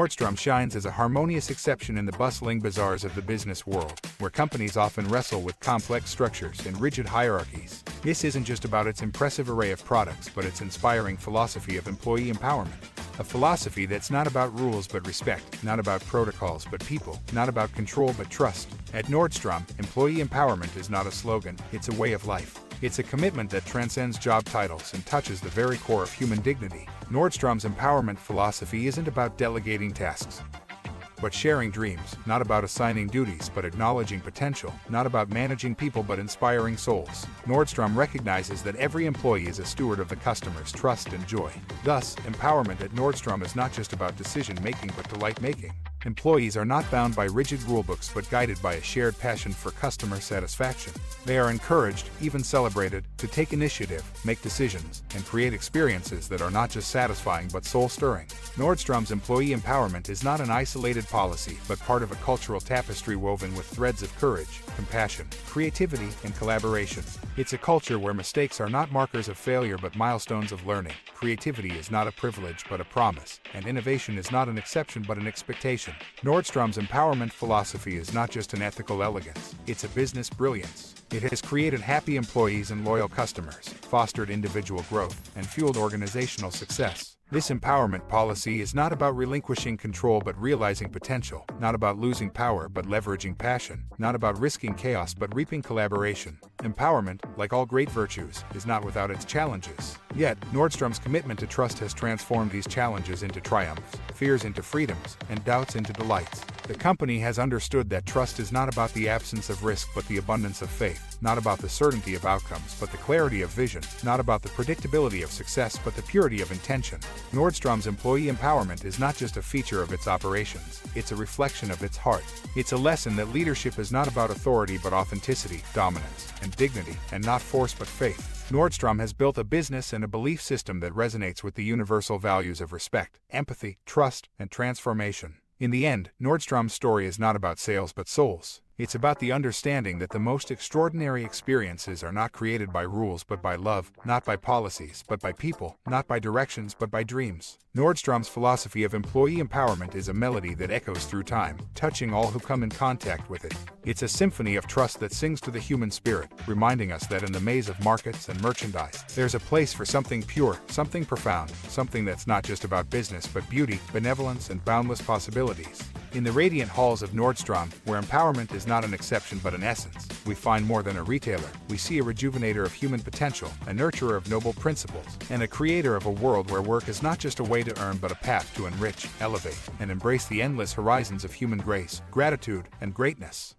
Nordstrom shines as a harmonious exception in the bustling bazaars of the business world, where companies often wrestle with complex structures and rigid hierarchies. This isn't just about its impressive array of products, but its inspiring philosophy of employee empowerment. A philosophy that's not about rules but respect, not about protocols but people, not about control but trust. At Nordstrom, employee empowerment is not a slogan, it's a way of life. It's a commitment that transcends job titles and touches the very core of human dignity. Nordstrom's empowerment philosophy isn't about delegating tasks, but sharing dreams, not about assigning duties but acknowledging potential, not about managing people but inspiring souls. Nordstrom recognizes that every employee is a steward of the customer's trust and joy. Thus, empowerment at Nordstrom is not just about decision-making but delight-making. Employees are not bound by rigid rulebooks but guided by a shared passion for customer satisfaction. They are encouraged, even celebrated, to take initiative, make decisions, and create experiences that are not just satisfying but soul-stirring. Nordstrom's employee empowerment is not an isolated policy but part of a cultural tapestry woven with threads of courage, compassion, creativity, and collaboration. It's a culture where mistakes are not markers of failure but milestones of learning. Creativity is not a privilege but a promise, and innovation is not an exception but an expectation. Nordstrom's empowerment philosophy is not just an ethical elegance, it's a business brilliance. It has created happy employees and loyal customers, fostered individual growth, and fueled organizational success. This empowerment policy is not about relinquishing control but realizing potential, not about losing power but leveraging passion, not about risking chaos but reaping collaboration. Empowerment, like all great virtues, is not without its challenges. Yet, Nordstrom's commitment to trust has transformed these challenges into triumphs, fears into freedoms, and doubts into delights. The company has understood that trust is not about the absence of risk but the abundance of faith, not about the certainty of outcomes but the clarity of vision, not about the predictability of success but the purity of intention. Nordstrom's employee empowerment is not just a feature of its operations, it's a reflection of its heart. It's a lesson that leadership is not about authority but authenticity, dominance, and dignity, and not force but faith. Nordstrom has built a business and a belief system that resonates with the universal values of respect, empathy, trust, and transformation. In the end, Nordstrom's story is not about sales but souls. It's about the understanding that the most extraordinary experiences are not created by rules but by love, not by policies but by people, not by directions but by dreams. Nordstrom's philosophy of employee empowerment is a melody that echoes through time, touching all who come in contact with it. It's a symphony of trust that sings to the human spirit, reminding us that in the maze of markets and merchandise, there's a place for something pure, something profound, something that's not just about business but beauty, benevolence, and boundless possibilities. In the radiant halls of Nordstrom, where empowerment is not an exception but an essence, we find more than a retailer. We see a rejuvenator of human potential, a nurturer of noble principles, and a creator of a world where work is not just a way to earn but a path to enrich, elevate, and embrace the endless horizons of human grace, gratitude, and greatness.